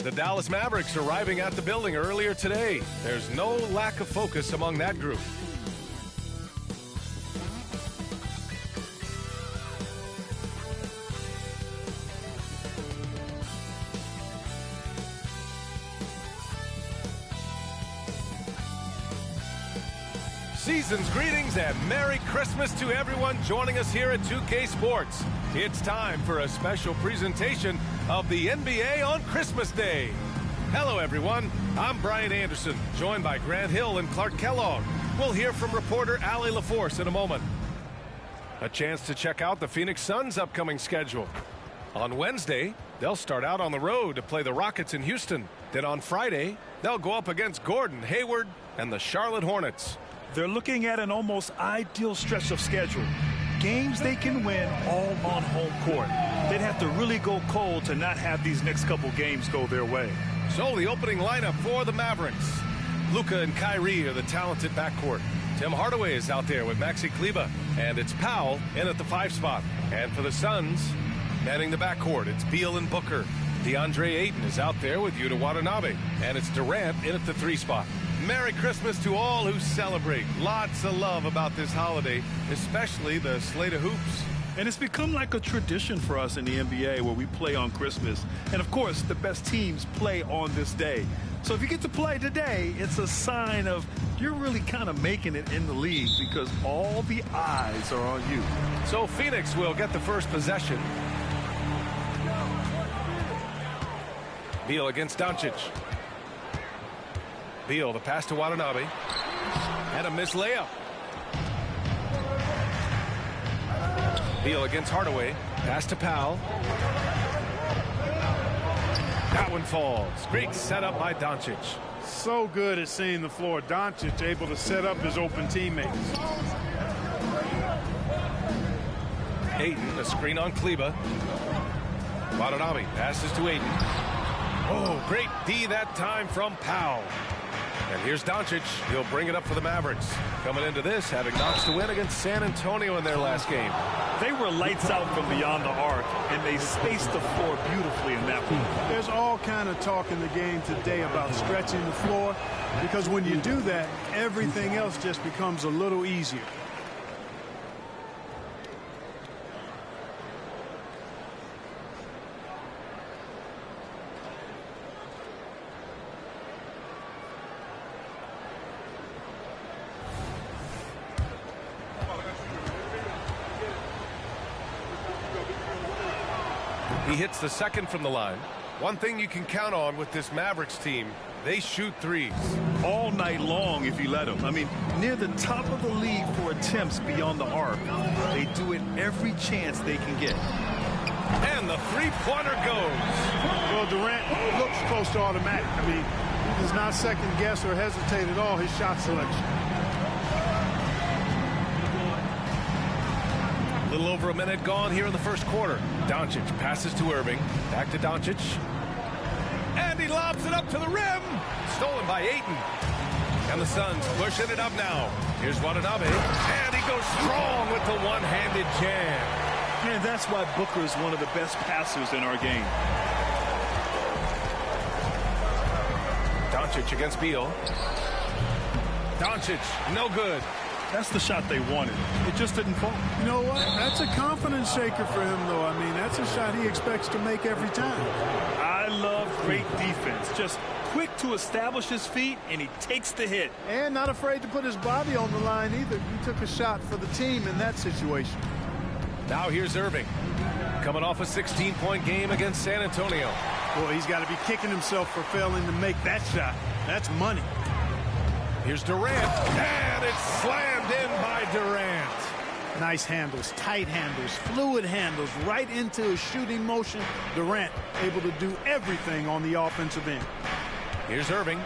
The Dallas Mavericks arriving at the building earlier today. There's no lack of focus among that group. Season's greetings and Merry Christmas to everyone joining us here at 2K Sports. It's time for a special presentation of the NBA on Christmas Day. Hello everyone, I'm Brian Anderson, joined by Grant Hill and Clark Kellogg. We'll hear from reporter Allie LaForce in a moment. A chance to check out the Phoenix Suns' upcoming schedule. On Wednesday, they'll start out on the road to play the Rockets in Houston. Then on Friday, they'll go up against Gordon Hayward and the Charlotte Hornets. They're looking at an almost ideal stretch of schedule. Games they can win all on home court. They'd have to really go cold to not have these next couple games go their way. So the opening lineup for the Mavericks. Luka and Kyrie are the talented backcourt. Tim Hardaway is out there with Maxi Kleber. And it's Powell in at the 5 spot. And for the Suns, manning the backcourt, it's Beal and Booker. DeAndre Ayton is out there with Yuta Watanabe. And it's Durant in at the 3 spot. Merry Christmas to all who celebrate. Lots of love about this holiday, especially the slate of hoops. And it's become like a tradition for us in the NBA where we play on Christmas. And of course, the best teams play on this day. So if you get to play today, it's a sign of you're really kind of making it in the league because all the eyes are on you. So Phoenix will get the first possession. Beal against Doncic. Beal, the pass to Watanabe. And a missed layup. Beal against Hardaway. Pass to Powell. That one falls. Great setup by Doncic. So good at seeing the floor. Doncic able to set up his open teammates. Ayton, a screen on Kleber. Watanabe passes to Ayton. Oh, great D that time from Powell. And here's Doncic. He'll bring it up for the Mavericks. Coming into this, having notched a win against San Antonio in their last game. They were lights out from beyond the arc, and they spaced the floor beautifully in that one. There's all kind of talk in the game today about stretching the floor, because when you do that, everything else just becomes a little easier. He hits the second from the line. One thing you can count on with this Mavericks team, they shoot threes. All night long if you let them. I mean, near the top of the league for attempts beyond the arc. They do it every chance they can get. And the three-pointer goes. Well, Durant looks close to automatic. I mean, he does not second guess or hesitate at all his shot selection. A little over a minute gone here in the first quarter. Doncic passes to Irving. Back to Doncic. And he lobs it up to the rim. Stolen by Ayton. And the Suns pushing it up now. Here's Watanabe. And he goes strong with the one-handed jam. Man, that's why Booker is one of the best passers in our game. Doncic against Beal. Doncic, no good. That's the shot they wanted. It just didn't fall. You know what? That's a confidence shaker for him, though. I mean, that's a shot he expects to make every time. I love great defense. Just quick to establish his feet, and he takes the hit. And not afraid to put his body on the line either. He took a shot for the team in that situation. Now here's Irving. Coming off a 16-point game against San Antonio. Boy, he's got to be kicking himself for failing to make that shot. That's money. Here's Durant, and it's slammed in by Durant. Nice handles, tight handles, fluid handles, right into his shooting motion. Durant able to do everything on the offensive end. Here's Irving.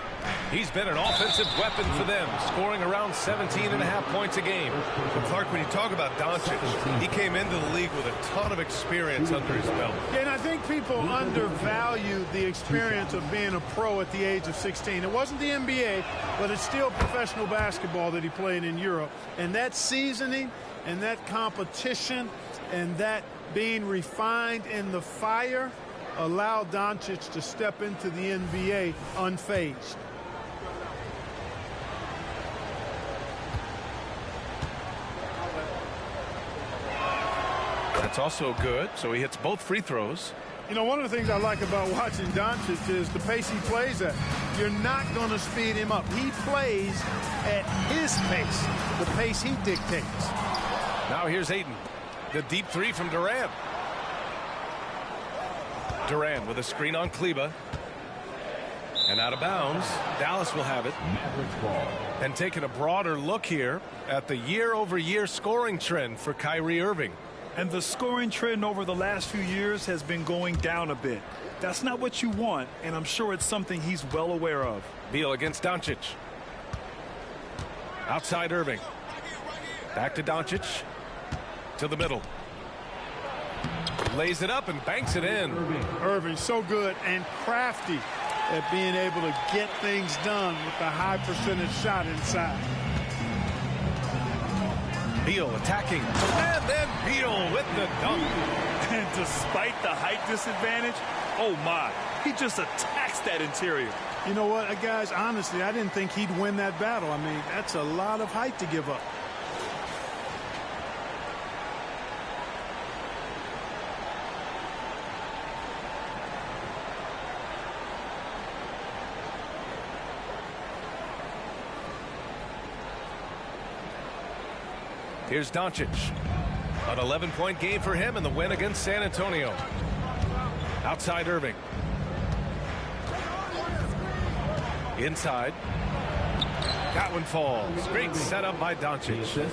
He's been an offensive weapon for them, scoring around 17.5 points a game. But Clark, when you talk about Doncic, he came into the league with a ton of experience under his belt. Yeah, and I think people undervalue the experience of being a pro at the age of 16. It wasn't the NBA, but it's still professional basketball that he played in Europe. And that seasoning and that competition and that being refined in the fire, allow Doncic to step into the NBA unfazed. That's also good, so he hits both free throws. You know, one of the things I like about watching Doncic is the pace he plays at. You're not going to speed him up. He plays at his pace, the pace he dictates. Now here's Ayton. The deep three from Durant. Durant with a screen on Kleba. And out of bounds. Dallas will have it. And taking a broader look here at the year-over-year scoring trend for Kyrie Irving. And the scoring trend over the last few years has been going down a bit. That's not what you want, and I'm sure it's something he's well aware of. Beal against Doncic. Outside Irving. Back to Doncic. To the middle. Lays it up and banks it in. Irving so good and crafty at being able to get things done with a high percentage shot inside. Beal attacking, and then Beal with the dunk. And despite the height disadvantage, oh my, he just attacks that interior. You know what, guys, honestly, I didn't think he'd win that battle. I mean, that's a lot of height to give up. Here's Doncic. An 11-point game for him in the win against San Antonio. Outside Irving. Inside. That one falls. Great setup by Doncic.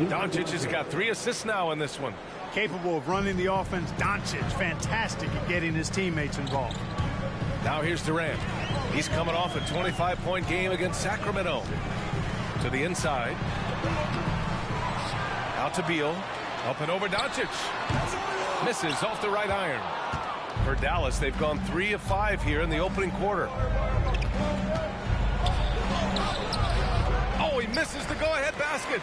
Doncic has got 3 assists now in this one. Capable of running the offense. Doncic, fantastic at getting his teammates involved. Now here's Durant. He's coming off a 25-point game against Sacramento. To the inside. Out to Beal. Up and over Doncic. Misses off the right iron. For Dallas, they've gone 3 of 5 here in the opening quarter. Oh, he misses the go-ahead basket.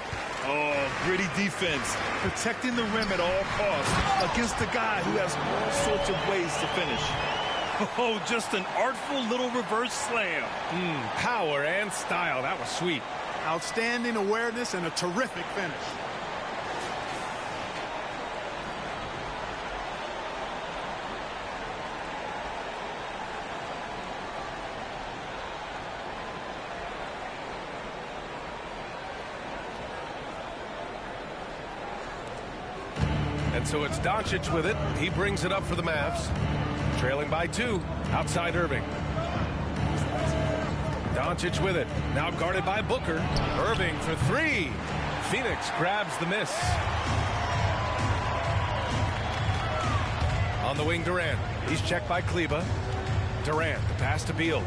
Oh, gritty defense. Protecting the rim at all costs against a guy who has all sorts of ways to finish. Oh, just an artful little reverse slam. Power and style. That was sweet. Outstanding awareness and a terrific finish. And so it's Doncic with it. He brings it up for the Mavs. Trailing by 2. Outside Irving. Doncic with it. Now guarded by Booker. Irving for 3. Phoenix grabs the miss. On the wing, Durant. He's checked by Kleba. Durant, the pass to Beal.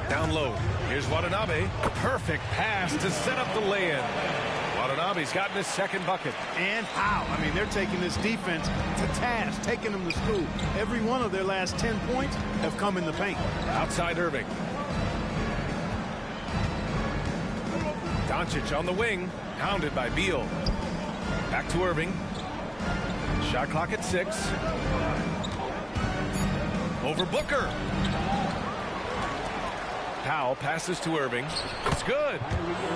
Down low. Here's Watanabe. Perfect pass to set up the lay-in. Watanabe's gotten his second bucket. And how? I mean, they're taking this defense to task, taking them to school. Every one of their last 10 points have come in the paint. Outside Irving. Doncic on the wing, hounded by Beal. Back to Irving. Shot clock at 6. Over Booker. Powell passes to Irving. It's good.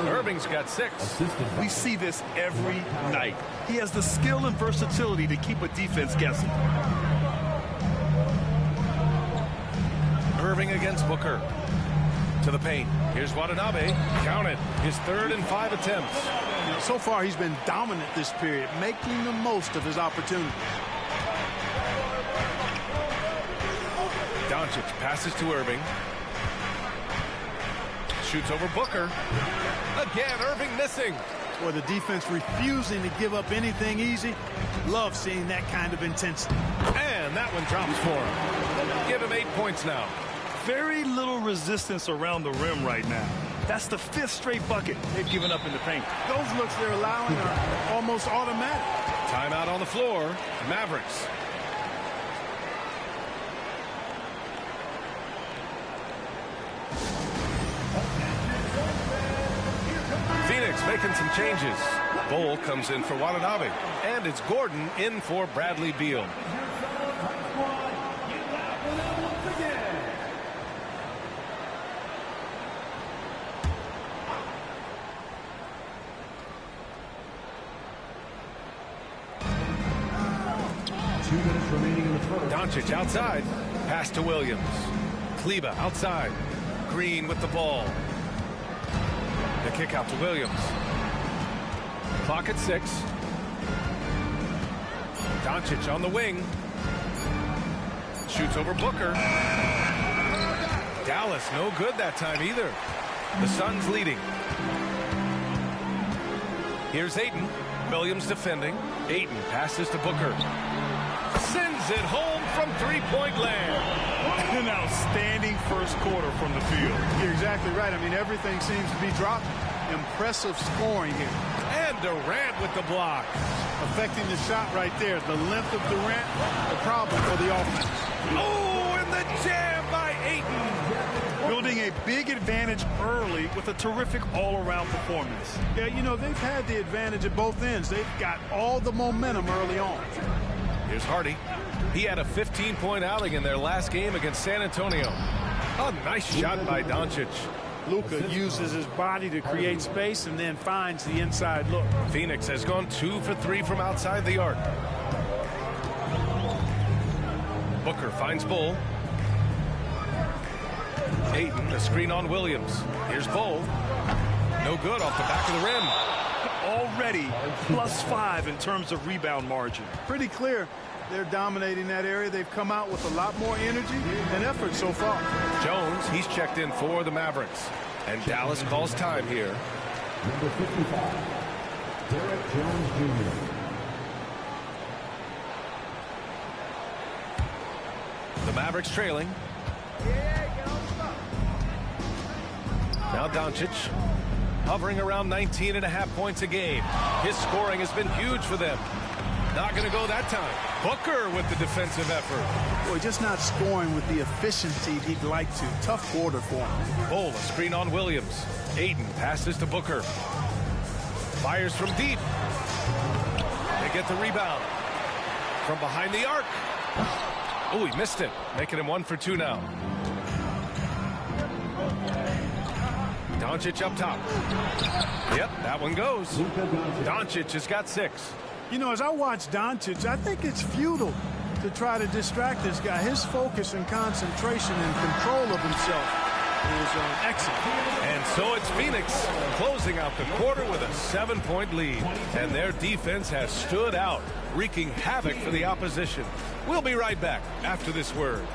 Irving's got 6. We see this every night. He has the skill and versatility to keep a defense guessing. Irving against Booker. To the paint. Here's Watanabe. Count it. His 3rd and 5 attempts. So far, he's been dominant this period, making the most of his opportunity. Doncic passes to Irving. Shoots over Booker. Again, Irving missing. Or the defense refusing to give up anything easy. Love seeing that kind of intensity. And that one drops for him. Give him 8 points now. Very little resistance around the rim right now. That's the 5th straight bucket they've given up in the paint. Those looks they're allowing are almost automatic. Timeout on the floor. Mavericks. Phoenix making some changes. Bowl comes in for Watanabe. And it's Gordon in for Bradley Beal. Doncic outside. Pass to Williams. Kleba outside. Green with the ball. The kick out to Williams. Clock at 6. Doncic on the wing. Shoots over Booker. Dallas no good that time either. The Suns leading. Here's Ayton. Williams defending. Ayton passes to Booker. Sends it home from three-point land. An outstanding first quarter from the field. You're exactly right. I mean, everything seems to be dropped. Impressive scoring here. And Durant with the block. Affecting the shot right there. The length of Durant, the problem for the offense. Oh, and the jam by Ayton. Building a big advantage early with a terrific all-around performance. Yeah, you know, they've had the advantage at both ends. They've got all the momentum early on. Here's Hardy. He had a 15-point outing in their last game against San Antonio. A nice shot by Doncic. Luka uses his body to create space and then finds the inside look. Phoenix has gone 2 for 3 from outside the arc. Booker finds Bull. Ayton, the screen on Williams. Here's Bull. No good off the back of the rim. Already +5 in terms of rebound margin. Pretty clear they're dominating that area. They've come out with a lot more energy and effort so far. Jones, he's checked in for the Mavericks. And Dallas calls time here. Number 55, Derek Jones Jr. The Mavericks trailing. Now Doncic, hovering around 19.5 points a game. His scoring has been huge for them. Not going to go that time. Booker with the defensive effort. Boy, just not scoring with the efficiency he'd like to. Tough quarter for him. Bull, a screen on Williams. Ayton passes to Booker. Fires from deep. They get the rebound. From behind the arc. Oh, he missed it. Making him 1 for 2 now. Doncic up top. Yep, that one goes. Doncic has got 6. You know, as I watch Doncic, I think it's futile to try to distract this guy. His focus and concentration and control of himself is excellent. And so it's Phoenix closing out the quarter with a 7-point lead. And their defense has stood out, wreaking havoc for the opposition. We'll be right back after this word.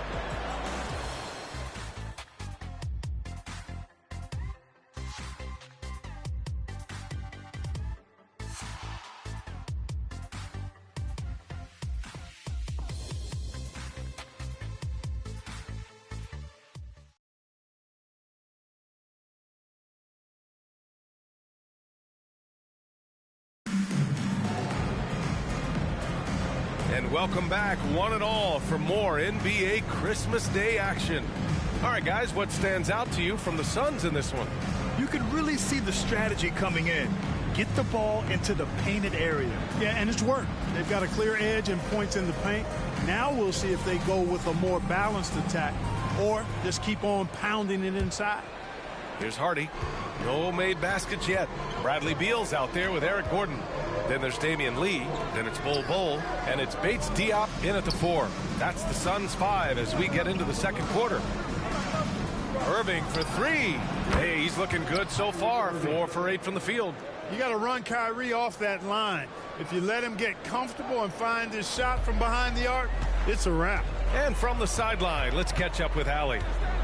And welcome back, one and all, for more NBA Christmas Day action. All right, guys, what stands out to you from the Suns in this one? You can really see the strategy coming in. Get the ball into the painted area. Yeah, and it's worked. They've got a clear edge and points in the paint. Now we'll see if they go with a more balanced attack or just keep on pounding it inside. Here's Hardy. No made baskets yet. Bradley Beal's out there with Eric Gordon. Then there's Damian Lee. Then it's Bull. And it's Bates Diop in at the 4. That's the Suns' 5 as we get into the second quarter. Irving for 3. Hey, he's looking good so far. 4 for 8 from the field. You got to run Kyrie off that line. If you let him get comfortable and find his shot from behind the arc, it's a wrap. And from the sideline, let's catch up with Allie.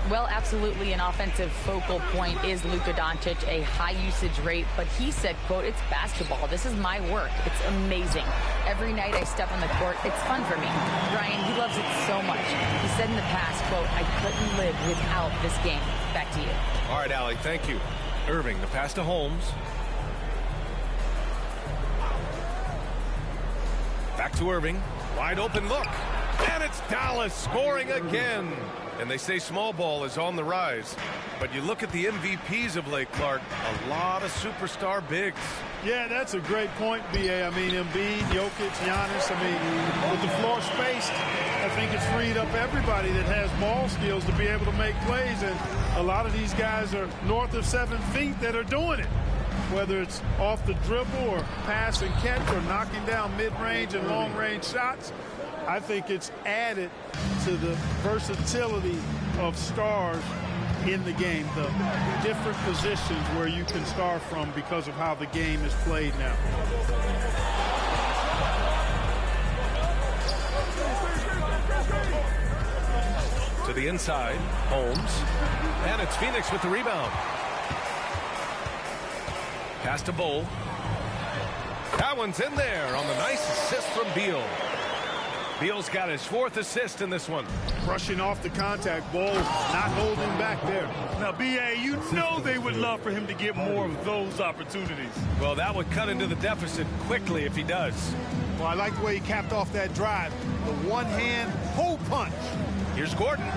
Well, absolutely an offensive focal point is Luka Doncic, a high usage rate, but he said, quote, it's basketball. This is my work. It's amazing. Every night I step on the court, it's fun for me. Ryan, he loves it so much. He said in the past, quote, I couldn't live without this game. Back to you. All right, Allie, thank you. Irving, the pass to Holmes. Back to Irving. Wide open look. And it's Dallas scoring again. And they say small ball is on the rise. But you look at the MVPs of late, Clark, a lot of superstar bigs. Yeah, that's a great point, B.A. I mean, Embiid, Jokic, Giannis. I mean, with the floor spaced, I think it's freed up everybody that has ball skills to be able to make plays. And a lot of these guys are north of 7 feet that are doing it, whether it's off the dribble or pass and catch or knocking down mid-range and long-range shots. I think it's added to the versatility of stars in the game, the different positions where you can start from because of how the game is played now. To the inside, Holmes, and it's Phoenix with the rebound. Pass to Bull. That one's in there on the nice assist from Beal. Beal's got his 4th assist in this one. Brushing off the contact, Bull not holding back there. Now, B.A., you know they would love for him to get more of those opportunities. Well, that would cut into the deficit quickly if he does. Well, I like the way he capped off that drive. The one-hand pull punch. Here's Gordon.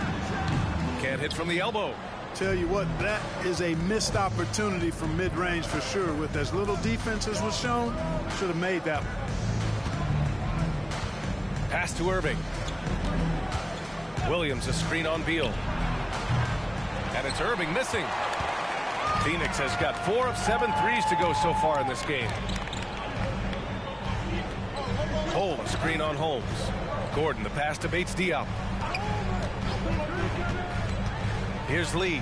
Can't hit from the elbow. Tell you what, that is a missed opportunity from mid-range for sure. With as little defense as was shown, should have made that one. Pass to Irving. Williams a screen on Beal. And it's Irving missing. Phoenix has got 4 of 7 threes to go so far in this game. Cole a screen on Holmes. Gordon the pass to Bates Diop. Here's Lee.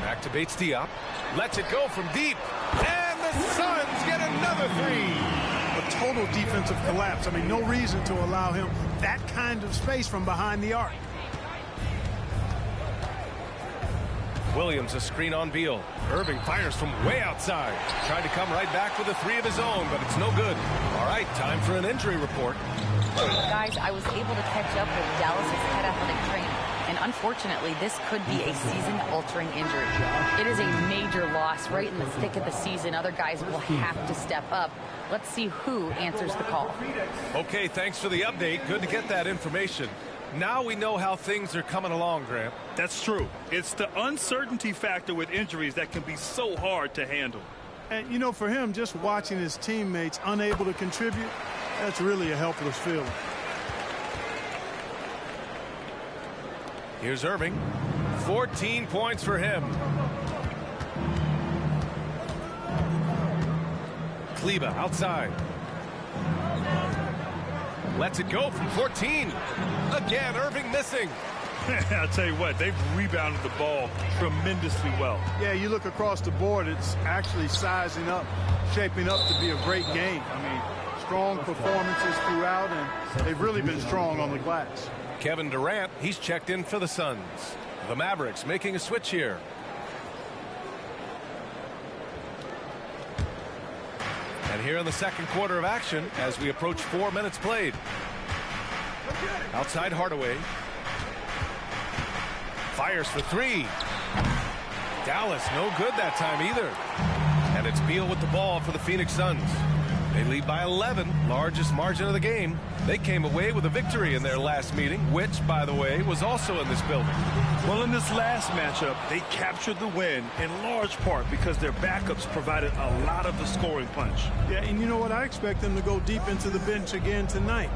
Back to Bates Diop. Lets it go from deep. And the Suns get another 3. A total defensive collapse. I mean, no reason to allow him that kind of space from behind the arc. Williams a screen on Beal. Irving fires from way outside. Tried to come right back with a 3 of his own, but it's no good. All right, time for an injury report. Guys, I was able to catch up with Dallas's head athletic trainer. And unfortunately, this could be a season-altering injury. It is a major loss right in the thick of the season. Other guys will have to step up. Let's see who answers the call. Okay, thanks for the update. Good to get that information. Now we know how things are coming along, Grant. That's true. It's the uncertainty factor with injuries that can be so hard to handle. And, you know, for him, just watching his teammates unable to contribute, that's really a helpless feeling. Here's Irving. 14 points for him. Kleba outside. Lets it go from 14. Again, Irving missing. I'll tell you what, they've rebounded the ball tremendously well. Yeah, you look across the board, it's actually sizing up, shaping up to be a great game. I mean, strong performances throughout, and they've really been strong on the glass. Kevin Durant, he's checked in for the Suns. The Mavericks making a switch here. And here in the second quarter of action as we approach 4 minutes played. Outside Hardaway. Fires for 3. Dallas no good that time either. And it's Beal with the ball for the Phoenix Suns. They lead by 11, largest margin of the game. They came away with a victory in their last meeting, which, by the way, was also in this building. Well, in this last matchup, they captured the win in large part because their backups provided a lot of the scoring punch. Yeah, and you know what? I expect them to go deep into the bench again tonight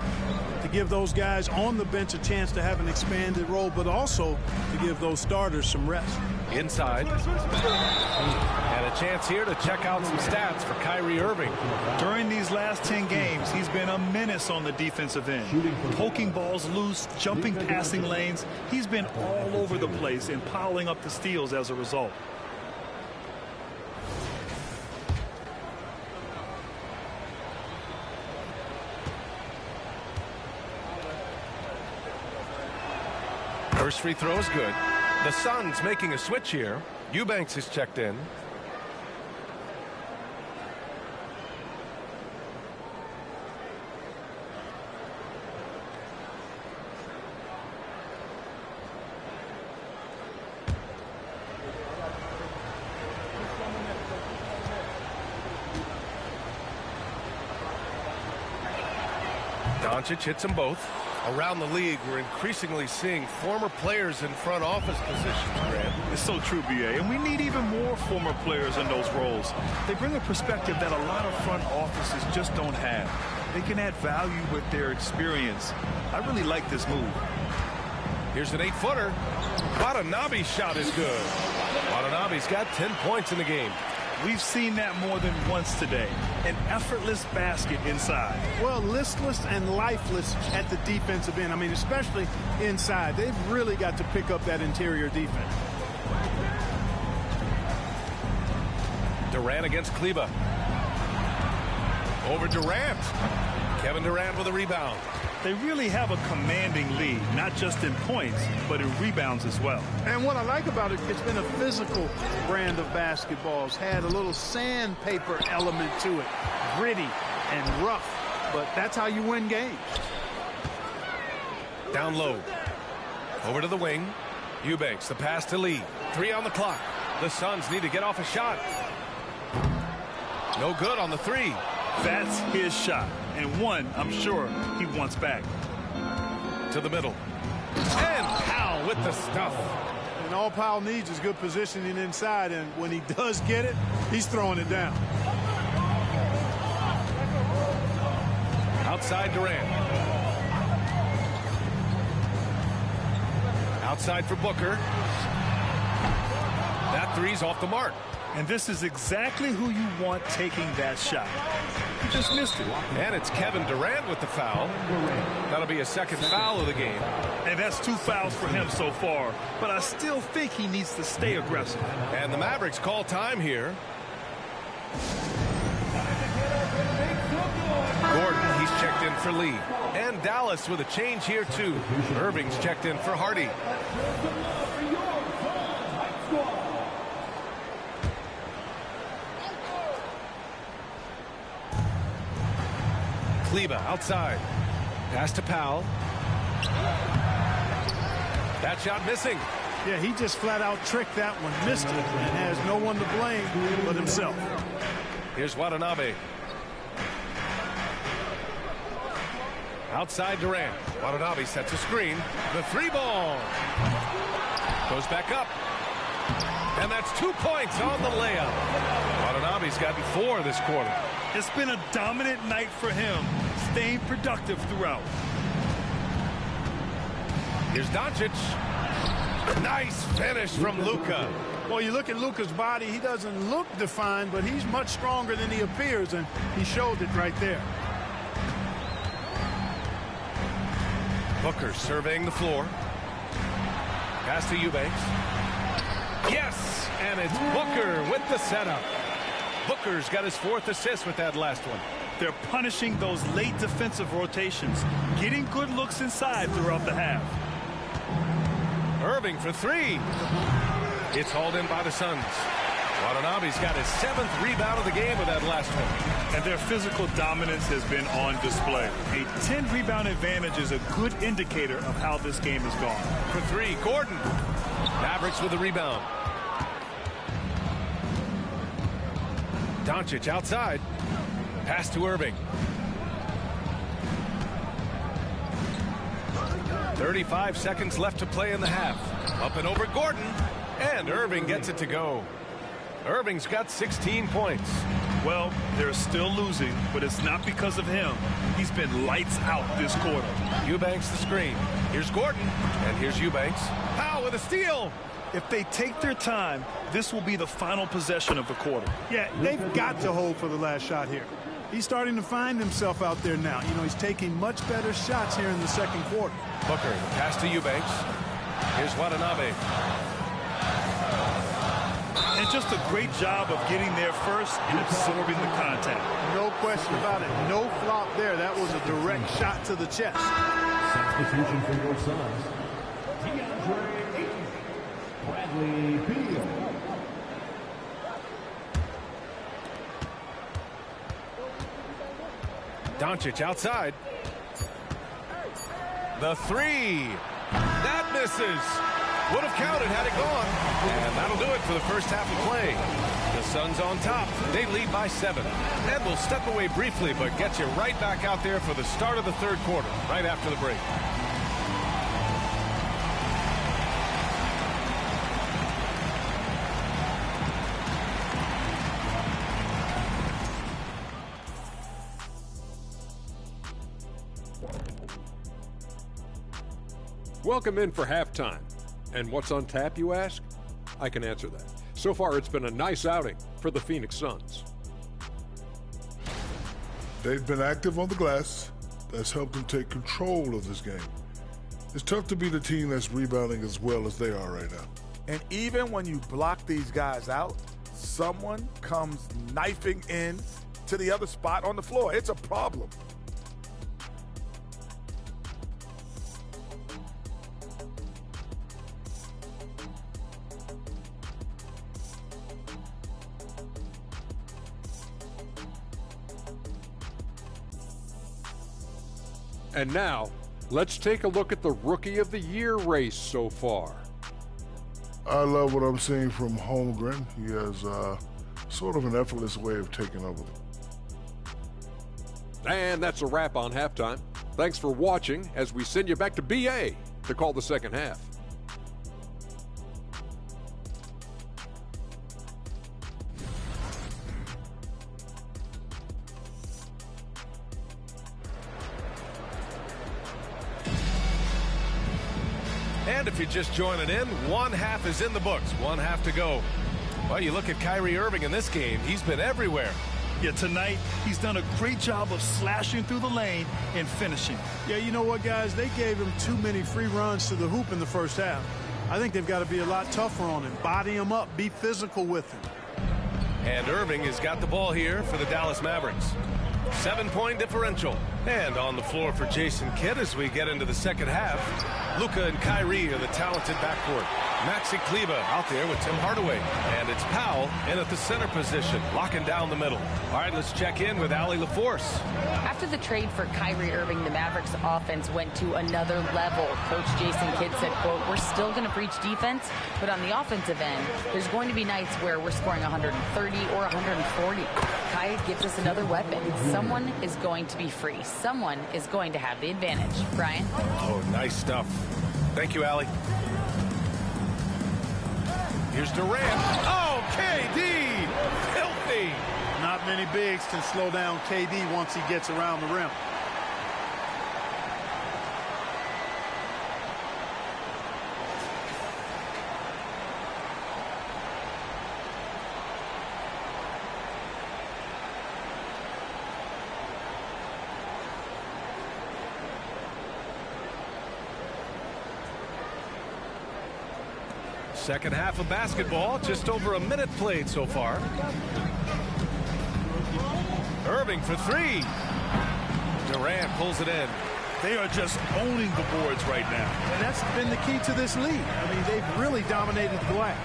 to give those guys on the bench a chance to have an expanded role, but also to give those starters some rest. Inside. And a chance here to check out some stats for Kyrie Irving. During these last 10 games, he's been a menace on the defensive end. Poking balls loose, jumping passing lanes. He's been all over the place and piling up the steals as a result. First free throw is good. The Suns making a switch here. Eubanks is checked in. Doncic hits them both. Around the league, we're increasingly seeing former players in front office positions, Grant. It's so true, BA, and we need even more former players in those roles. They bring a perspective that a lot of front offices just don't have. They can add value with their experience. I really like this move. Here's an 8-footer. Watanabe's shot is good. Watanabe's got 10 points in the game. We've seen that more than once today. An effortless basket inside. Well, listless and lifeless at the defensive end. I mean, especially inside. They've really got to pick up that interior defense. Durant against Kleber. Over Durant. Kevin Durant with a rebound. They really have a commanding lead, not just in points, but in rebounds as well. And what I like about it, it's been a physical brand of basketball. It's had a little sandpaper element to it, gritty and rough, but that's how you win games. Down low. Over to the wing. Eubanks, the pass to Lee. 3 on the clock. The Suns need to get off a shot. No good on the 3. That's his shot, and one I'm sure he wants back. To the middle. And Powell with the stuff. And all Powell needs is good positioning inside, and when he does get it, he's throwing it down. Outside Durant. Outside for Booker. That 3's off the mark. And this is exactly who you want taking that shot. He just missed it. And it's Kevin Durant with the foul. That'll be a second foul of the game. And that's 2 fouls for him so far. But I still think he needs to stay aggressive. And the Mavericks call time here. Gordon, he's checked in for Lee. And Dallas with a change here, too. Irving's checked in for Hardy. Kleber outside. Pass to Powell. That shot missing. Yeah, he just flat out tricked that one, missed it, and has no one to blame but himself. Here's Watanabe. Outside Durant. Watanabe sets a screen. The 3-ball. Goes back up. And that's 2 points on the layup. Watanabe's gotten 4 this quarter. It's been a dominant night for him, staying productive throughout. Here's Doncic. Nice finish from Luka. Well, you look at Luka's body, he doesn't look defined, but he's much stronger than he appears, and he showed it right there. Booker surveying the floor. Pass to Eubanks. Yes, and it's Booker with the setup. Booker's got his 4th assist with that last one. They're punishing those late defensive rotations, getting good looks inside throughout the half. Irving for 3. It's hauled in by the Suns. Watanabe's got his 7th rebound of the game with that last one. And their physical dominance has been on display. A 10-rebound advantage is a good indicator of how this game has gone. For 3, Gordon. Mavericks with the rebound. Doncic outside. Pass to Irving. 35 seconds left to play in the half. Up and over Gordon. And Irving gets it to go. Irving's got 16 points. Well, they're still losing, but it's not because of him. He's been lights out this quarter. Eubanks the screen. Here's Gordon. And here's Eubanks. Powell with a steal. If they take their time, this will be the final possession of the quarter. Yeah, they've got to hold for the last shot here. He's starting to find himself out there now. You know, he's taking much better shots here in the second quarter. Booker, pass to Eubanks. Here's Watanabe. And just a great job of getting there first and absorbing the contact. No question about it. No flop there. That was a direct shot to the chest. Substitution for your Suns. Bradley Beal. Doncic outside. The 3. That misses. Would have counted had it gone. And that'll do it for the first half of play. The Suns on top. They lead by 7. And we'll step away briefly, but get you right back out there for the start of the third quarter, right after the break. Welcome in for halftime. And what's on tap, you ask? I can answer that. So far, it's been a nice outing for the Phoenix Suns. They've been active on the glass. That's helped them take control of this game. It's tough to be the team that's rebounding as well as they are right now. And even when you block these guys out, someone comes knifing in to the other spot on the floor. It's a problem. And now, let's take a look at the Rookie of the Year race so far. I love what I'm seeing from Holmgren. He has sort of an effortless way of taking over. And that's a wrap on halftime. Thanks for watching as we send you back to BA to call the second half. And if you're just joining in, one half is in the books, one half to go. Well, you look at Kyrie Irving in this game, he's been everywhere. Yeah, tonight, he's done a great job of slashing through the lane and finishing. Yeah, you know what, guys? They gave him too many free runs to the hoop in the first half. I think they've got to be a lot tougher on him. Body him up, be physical with him. And Irving has got the ball here for the Dallas Mavericks. 7-point differential. And on the floor for Jason Kidd as we get into the second half. Luka and Kyrie are the talented backcourt. Maxi Kleber out there with Tim Hardaway. And it's Powell in at the center position, locking down the middle. All right, let's check in with Allie LaForce. After the trade for Kyrie Irving, the Mavericks offense went to another level. Coach Jason Kidd said, quote, "We're still going to preach defense, but on the offensive end, there's going to be nights where we're scoring 130 or 140. Kai gives us another weapon. Someone is going to be free. Someone is going to have the advantage." Brian? Oh, nice stuff. Thank you, Allie. Here's Durant. Oh, KD! Filthy! Not many bigs can slow down KD once he gets around the rim. Second half of basketball, just over a minute played so far. Irving for three. Durant pulls it in. They are just owning the boards right now. And that's been the key to this league. I mean, they've really dominated the glass.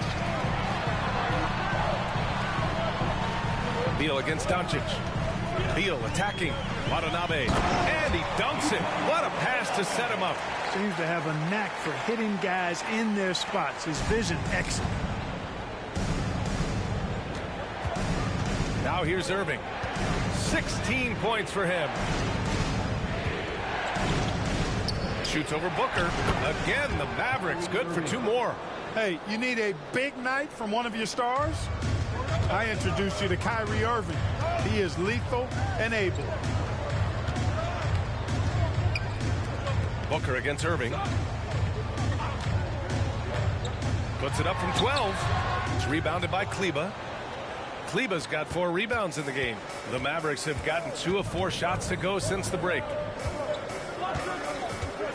Beal against Doncic. Beal attacking Watanabe. And he dunks it. What a pass to set him up. Seems to have a knack for hitting guys in their spots. His vision excellent. Now here's Irving. 16 points for him. Shoots over Booker. Again, the Mavericks good for two more. Hey, you need a big night from one of your stars? I introduced you to Kyrie Irving. He is lethal and able. Booker against Irving. Puts it up from 12. It's rebounded by Kleber. Kleber's got 4 rebounds in the game. The Mavericks have gotten 2 of 4 shots to go since the break.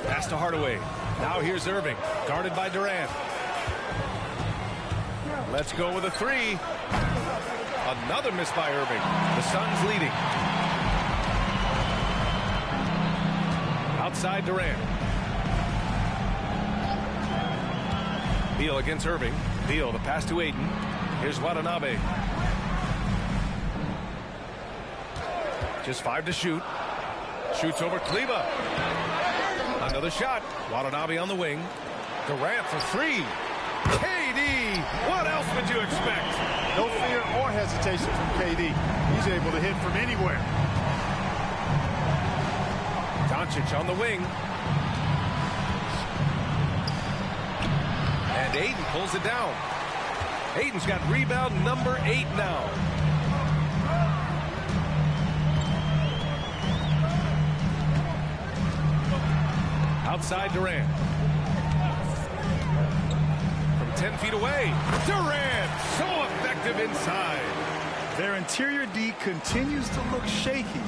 Pass to Hardaway. Now here's Irving, guarded by Durant. Let's go with a 3. Another miss by Irving. The Suns leading. Outside Durant. Beal against Irving. Beal, the pass to Aiden. Here's Watanabe. Just 5 to shoot. Shoots over Kleber. Another shot. Watanabe on the wing. Durant for 3. KD! What else would you expect? No fear or hesitation from KD. He's able to hit from anywhere. Doncic on the wing. And Aiden pulls it down. Aiden's got rebound number 8 now. Outside Durant. 10 feet away. Durant, so effective inside. Their interior D continues to look shaky.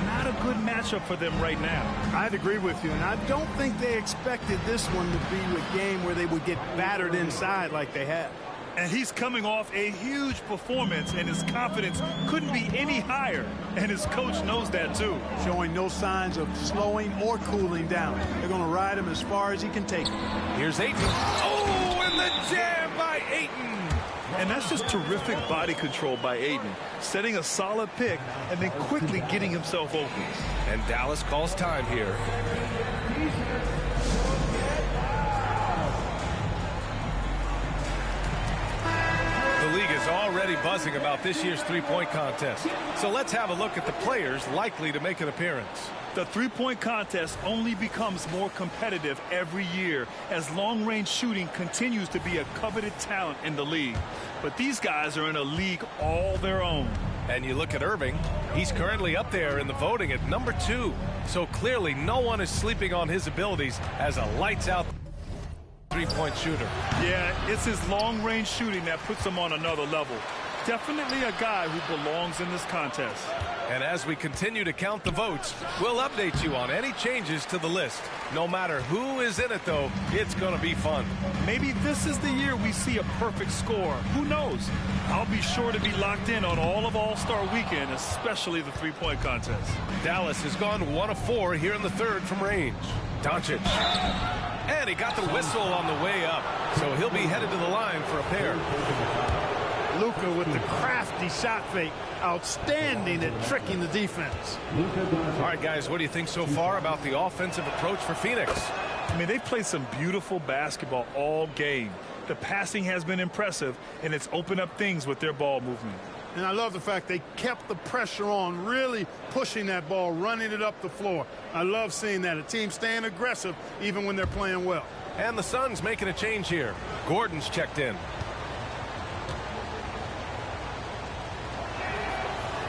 Not a good matchup for them right now. I'd agree with you, and I don't think they expected this one to be a game where they would get battered inside like they have. And he's coming off a huge performance, and his confidence couldn't be any higher. And his coach knows that, too. Showing no signs of slowing or cooling down. They're going to ride him as far as he can take him. Here's Ayton. Oh, and the jam by Ayton. And that's just terrific body control by Ayton, setting a solid pick and then quickly getting himself open. And Dallas calls time here. The league is already buzzing about this year's three-point contest. So let's have a look at the players likely to make an appearance. The three-point contest only becomes more competitive every year as long-range shooting continues to be a coveted talent in the league. But these guys are in a league all their own. And you look at Irving, he's currently up there in the voting at number 2. So clearly no one is sleeping on his abilities as a lights-out three-point shooter. Yeah, it's his long-range shooting that puts him on another level. Definitely a guy who belongs in this contest. And as we continue to count the votes, we'll update you on any changes to the list. No matter who is in it, though, it's going to be fun. Maybe this is the year we see a perfect score. Who knows? I'll be sure to be locked in on all of All-Star Weekend, especially the three-point contest. Dallas has gone 1 of 4 here in the third from range. Doncic. And he got the whistle on the way up, so he'll be headed to the line for a pair. Luka with the crafty shot fake. Outstanding at tricking the defense. All right, guys, what do you think so far about the offensive approach for Phoenix? I mean, they've played some beautiful basketball all game. The passing has been impressive, and it's opened up things with their ball movement. And I love the fact they kept the pressure on, really pushing that ball, running it up the floor. I love seeing that. A team staying aggressive even when they're playing well. And the Suns making a change here. Gordon's checked in.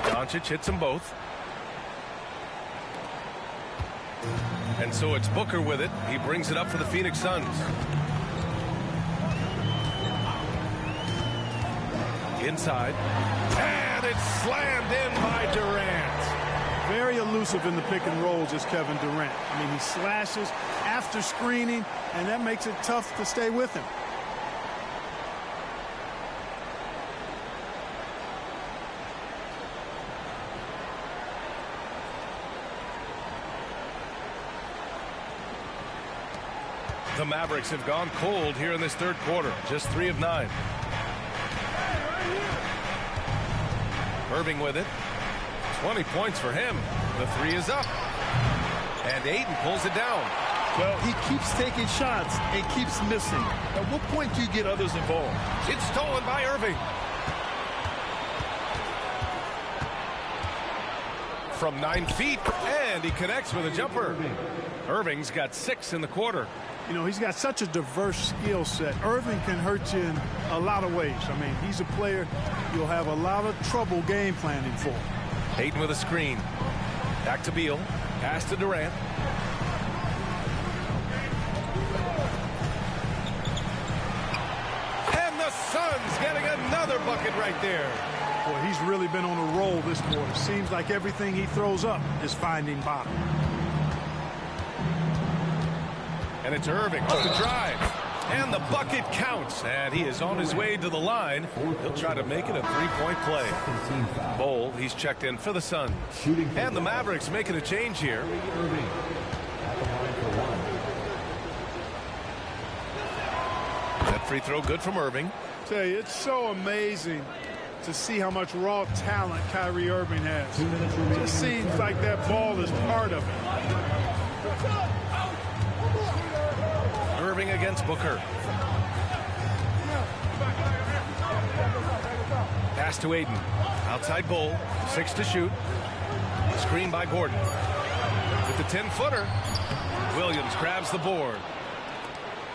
Doncic hits them both. And so it's Booker with it. He brings it up for the Phoenix Suns. Inside. And it's slammed in by Durant. Very elusive in the pick and rolls is Kevin Durant. I mean, he slashes after screening, and that makes it tough to stay with him. The Mavericks have gone cold here in this third quarter. Just 3 of 9. Irving with it. 20 points for him. The 3 is up. And Ayton pulls it down. Well, he keeps taking shots and keeps missing. At what point do you get others involved? It's stolen by Irving. From 9 feet, and he connects with a jumper. Irving's got 6 in the quarter. You know, he's got such a diverse skill set. Irving can hurt you in a lot of ways. I mean, he's a player you'll have a lot of trouble game planning for. Ayton with a screen. Back to Beal. Pass to Durant. And the Suns getting another bucket right there. Boy, he's really been on a roll this quarter. Seems like everything he throws up is finding bottom. And it's Irving with the drive. And the bucket counts. And he is on his way to the line. He'll try to make it a three-point play. Bol, he's checked in for the Suns. And the Mavericks making a change here. That free throw good from Irving. Tell you, it's so amazing to see how much raw talent Kyrie Irving has. It just seems like that ball is part of it. Irving against Booker. Pass to Ayton. Outside Bol. 6 to shoot. Screen by Gordon. With the 10-footer. Williams grabs the board.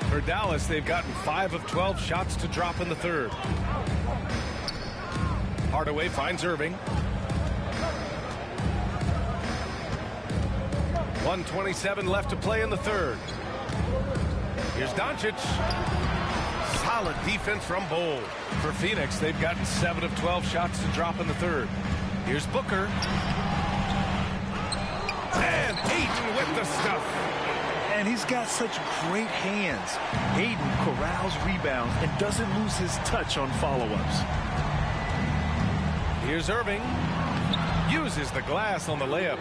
For Dallas, they've gotten 5 of 12 shots to drop in the third. Hardaway finds Irving. 1:27 left to play in the third. Here's Doncic. Solid defense from Bowl. For Phoenix, they've gotten 7 of 12 shots to drop in the third. Here's Booker. And Ayton with the stuff. And he's got such great hands. Ayton corrals rebounds and doesn't lose his touch on follow-ups. Here's Irving. Uses the glass on the layup.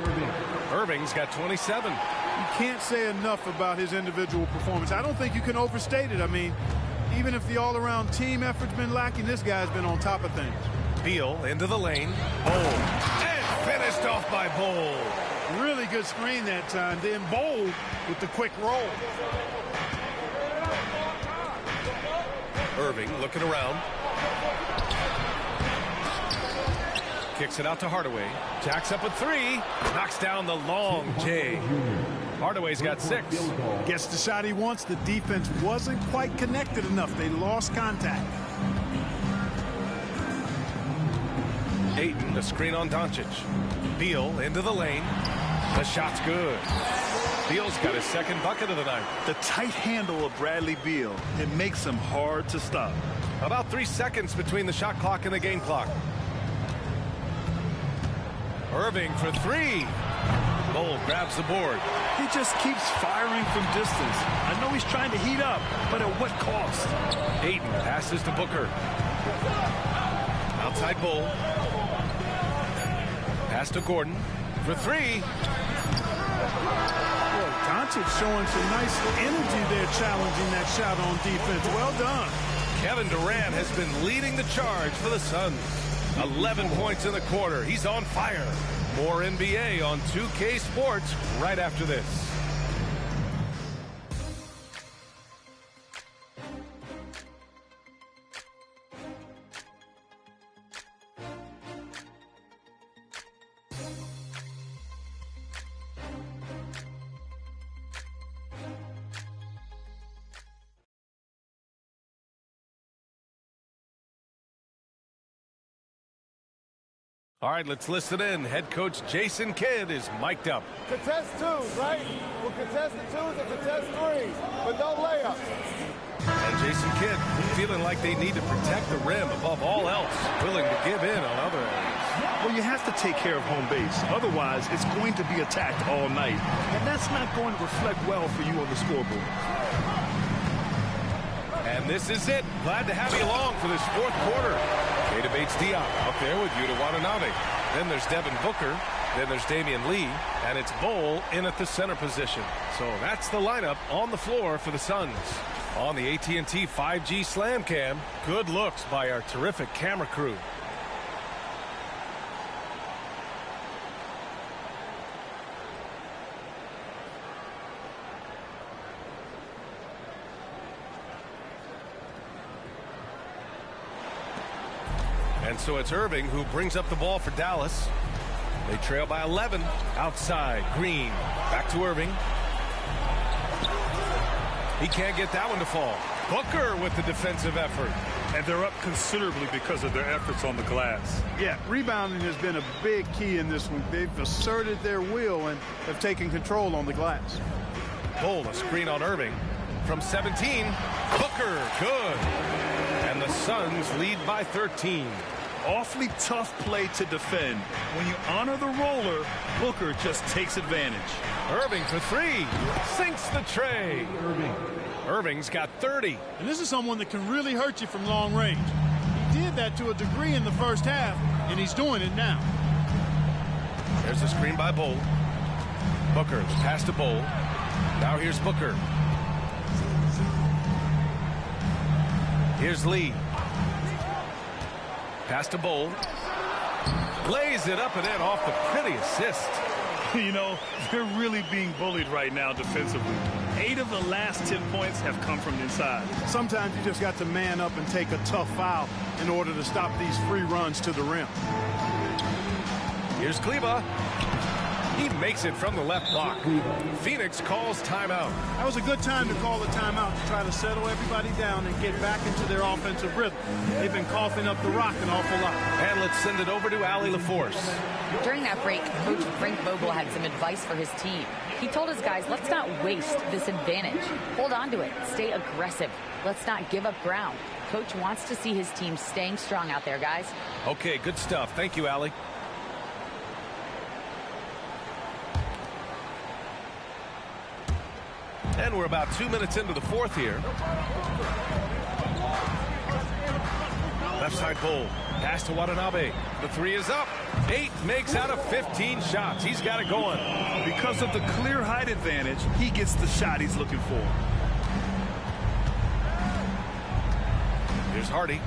Irving's got 27. You can't say enough about his individual performance. I don't think you can overstate it. I mean, even if the all-around team effort's been lacking, this guy's been on top of things. Beal into the lane. Bowl. And finished off by Bowl. Really good screen that time. Then Bowl with the quick roll. Irving looking around. Kicks it out to Hardaway. Jacks up a three. Knocks down the long J. Hardaway's got 6. Gets the shot he wants. The defense wasn't quite connected enough. They lost contact. Ayton, the screen on Doncic. Beal into the lane. The shot's good. Beal's got his second bucket of the night. The tight handle of Bradley Beal, it makes him hard to stop. About 3 seconds between the shot clock and the game clock. Irving for 3. Bowl grabs the board. He just keeps firing from distance. I know he's trying to heat up, but at what cost? Ayton passes to Booker. Outside Bowl. Pass to Gordon for 3. Boy, Doncic showing some nice energy there, challenging that shot on defense. Well done. Kevin Durant has been leading the charge for the Suns. 11 points in the quarter. He's on fire. More NBA on 2K Sports right after this. All right, let's listen in. Head coach Jason Kidd is mic'd up. Contest 2s, right? We'll contest the 2s and contest 3s, but no layups. And Jason Kidd feeling like they need to protect the rim above all else, willing to give in on other areas. Well, you have to take care of home base. Otherwise, it's going to be attacked all night. And that's not going to reflect well for you on the scoreboard. And this is it. Glad to have you along for this 4th quarter. Keita Bates-Diop out there with Yuta Watanabe. Then there's Devin Booker. Then there's Damian Lee. And it's Bowl in at the center position. So that's the lineup on the floor for the Suns. On the AT&T 5G Slam Cam, good looks by our terrific camera crew. And so it's Irving who brings up the ball for Dallas. They trail by 11. Outside, Green. Back to Irving. He can't get that one to fall. Booker with the defensive effort. And they're up considerably because of their efforts on the glass. Yeah, rebounding has been a big key in this one. They've asserted their will and have taken control on the glass. Bowl, a screen on Irving. From 17, Booker, good. And the Suns lead by 13. Awfully tough play to defend. When you honor the roller, Booker just takes advantage. Irving for 3. Sinks the tray. Irving's got 30. And this is someone that can really hurt you from long range. He did that to a degree in the first half, and he's doing it now. There's a screen by Bowl. Booker, pass to Bowl. Now here's Booker. Here's Lee. Pass to Bowl. Lays it up and in off the pretty assist. You know, they're really being bullied right now defensively. 8 of the last 10 points have come from inside. Sometimes you just got to man up and take a tough foul in order to stop these free runs to the rim. Here's Kleba. He makes it from the left block. Phoenix calls timeout. That was a good time to call a timeout to try to settle everybody down and get back into their offensive rhythm. They've been coughing up the rock an awful lot. And let's send it over to Allie LaForce. During that break, Coach Frank Vogel had some advice for his team. He told his guys, let's not waste this advantage. Hold on to it. Stay aggressive. Let's not give up ground. Coach wants to see his team staying strong out there, guys. Okay, good stuff. Thank you, Allie. And we're about 2 minutes into the fourth here. Left side Bull. Pass to Watanabe. The three is up. 8 makes out of 15 shots. He's got it going. Because of the clear height advantage, he gets the shot he's looking for. Here's Hardy.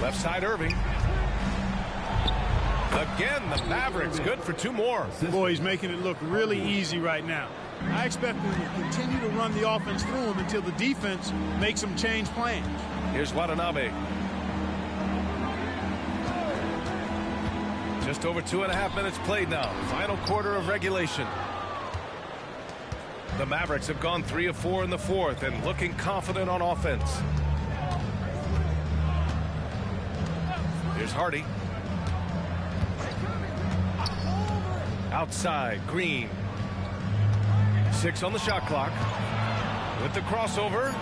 Left side Irving. Again, the Mavericks good for 2 more. Boy, he's making it look really easy right now. I expect him to continue to run the offense through him until the defense makes him change plans. Here's Watanabe. Just over 2.5 minutes played now. Final quarter of regulation. The Mavericks have gone 3 of 4 in the fourth and looking confident on offense. Here's Hardy. Outside, Green. 6 on the shot clock. With the crossover.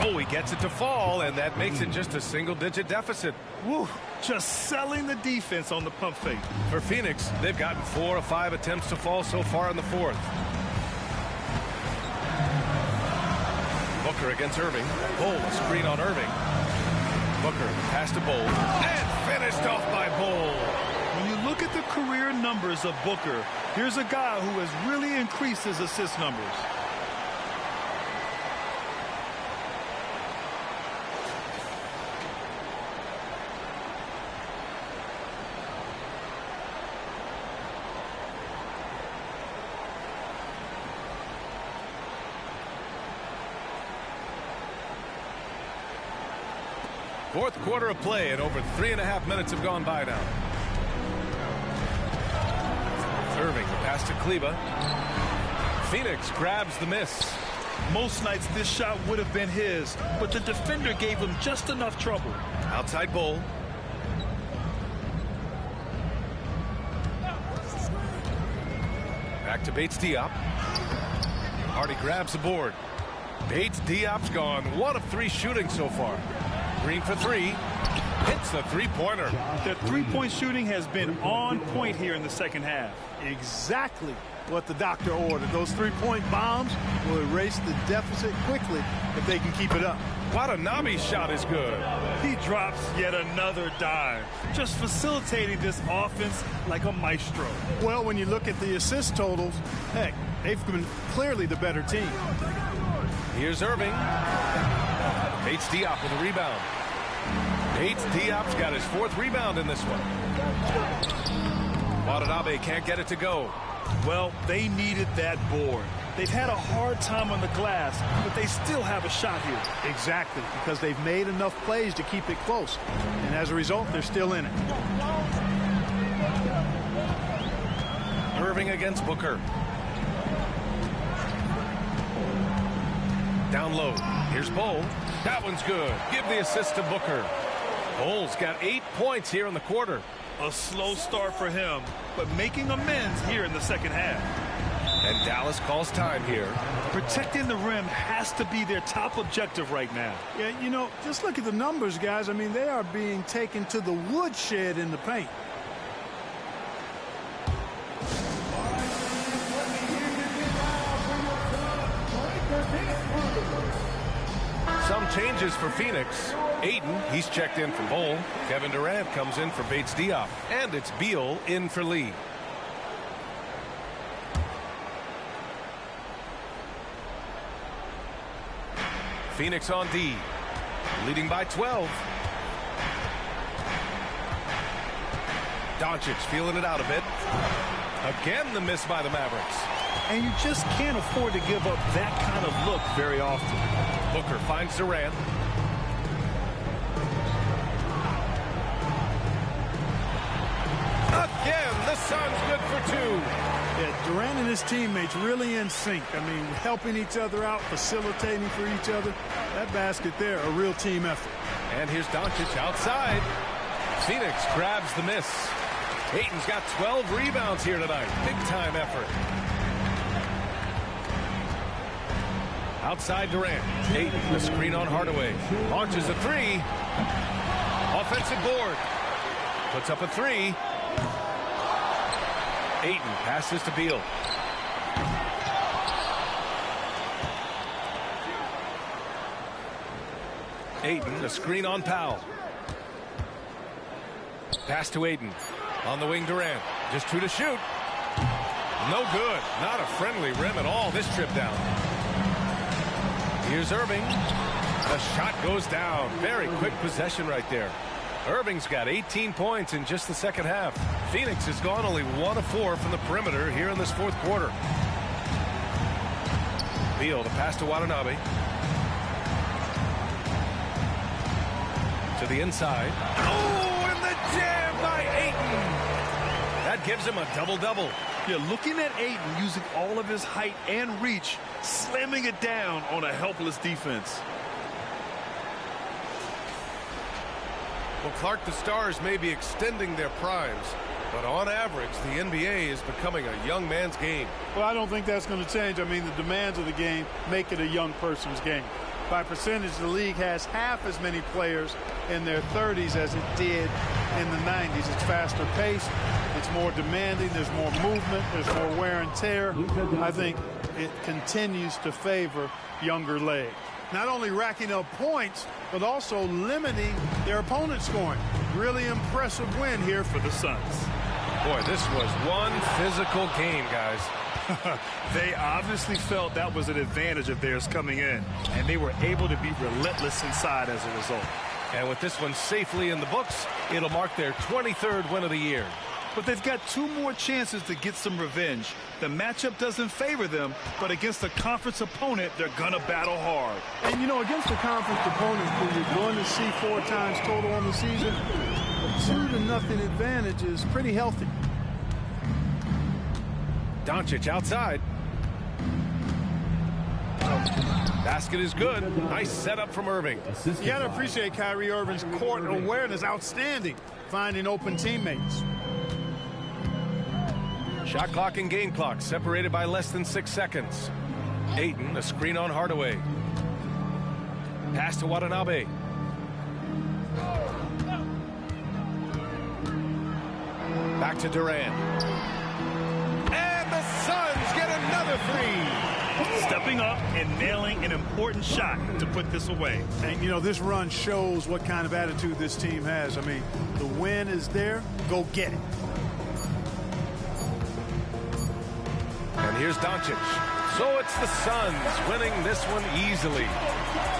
Oh, he gets it to fall, and that makes it just a single-digit deficit. Woo, just selling the defense on the pump fake. For Phoenix, they've gotten 4 of 5 attempts to fall so far in the fourth. Booker against Irving. Bull, screen on Irving. Booker, pass to Bull, and finished off by Bull. When you look at the career numbers of Booker, here's a guy who has really increased his assist numbers. Fourth quarter of play, and over 3.5 minutes have gone by now. Irving, the pass to Kleba. Phoenix grabs the miss. Most nights this shot would have been his, but the defender gave him just enough trouble. Outside Bull. Back to Bates Diop. Hardy grabs the board. Bates Diop's gone 1 of 3 shooting so far. Green for 3. Hits the three-pointer. The three-point shooting has been on point here in the second half. Exactly what the doctor ordered. Those three-point bombs will erase the deficit quickly if they can keep it up. Watanabe's shot is good. He drops yet another dive, just facilitating this offense like a maestro. Well, when you look at the assist totals, heck, they've been clearly the better team. Here's Irving. Bates Diop with a rebound. Bates Diop's got his 4th rebound in this one. Watanabe can't get it to go. Well, they needed that board. They've had a hard time on the glass, but they still have a shot here. Exactly, because they've made enough plays to keep it close. And as a result, they're still in it. Irving against Booker. Down low. Here's Bull. That one's good. Give the assist to Booker. Bull's got 8 points here in the quarter. A slow start for him, but making amends here in the second half. And Dallas calls time here. Protecting the rim has to be their top objective right now. Yeah, you know, just look at the numbers, guys. I mean, they are being taken to the woodshed in the paint. Some changes for Phoenix. Aiden, he's checked in for Bull. Kevin Durant comes in for Bates Diop. And it's Beal in for Lee. Phoenix on D. Leading by 12. Doncic feeling it out a bit. Again, the miss by the Mavericks. And you just can't afford to give up that kind of look very often. Booker finds Durant. Again, the 2. Yeah, Durant and his teammates really in sync. I mean, helping each other out, facilitating for each other. That basket there, a real team effort. And here's Doncic outside. Phoenix grabs the miss. Ayton's got 12 rebounds here tonight. Big-time effort. Outside Durant. Ayton, the screen on Hardaway. Launches a three. Offensive board. Puts up a three. Ayton passes to Beal. Ayton, the screen on Powell. Pass to Ayton. On the wing, Durant. Just 2 to shoot. No good. Not a friendly rim at all this trip down. Here's Irving. The shot goes down. Very quick possession right there. Irving's got 18 points in just the second half. Phoenix has gone only 1 of 4 from the perimeter here in this fourth quarter. Beal, the pass to Watanabe. To the inside. Oh, and the jam by Ayton. That gives him a double-double. Yeah, looking at Ayton using all of his height and reach, slamming it down on a helpless defense. Well, Clark, the Stars may be extending their primes, but on average, the NBA is becoming a young man's game. Well, I don't think that's going to change. I mean, the demands of the game make it a young person's game. By percentage, the league has half as many players in their 30s as it did in the 90s. It's faster paced. It's more demanding. There's more movement. There's more wear and tear. I think it continues to favor younger legs. Not only racking up points, but also limiting their opponent's scoring. Really impressive win here for the Suns. Boy, this was one physical game, guys. They obviously felt that was an advantage of theirs coming in, and they were able to be relentless inside as a result. And with this one safely in the books, it'll mark their 23rd win of the year. But they've got 2 more chances to get some revenge. The matchup doesn't favor them, but against a conference opponent, they're going to battle hard. And, you know, against a conference opponent who you're going to see 4 times total on the season, a 2-0 advantage is pretty healthy. Doncic outside. Basket is good. Nice setup from Irving. You got to appreciate Kyrie Irving's court awareness. Outstanding. Finding open teammates. Shot clock and game clock separated by less than 6 seconds. Ayton, a screen on Hardaway. Pass to Watanabe. Back to Durant. And the Suns get another three. Stepping up and nailing an important shot to put this away. And, you know, this run shows what kind of attitude this team has. I mean, the win is there. Go get it. And here's Doncic. So it's the Suns winning this one easily.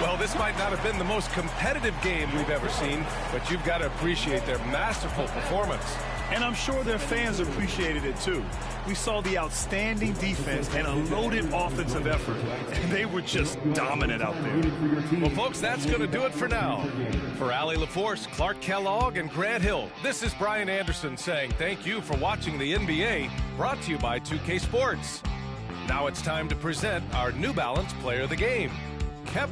Well, this might not have been the most competitive game we've ever seen, but you've got to appreciate their masterful performance. And I'm sure their fans appreciated it too. We saw the outstanding defense and a loaded offensive effort. They were just dominant out there. Well, folks, that's going to do it for now. For Allie LaForce, Clark Kellogg, and Grant Hill, this is Brian Anderson saying thank you for watching the NBA, brought to you by 2K Sports. Now it's time to present our New Balance Player of the Game. Kep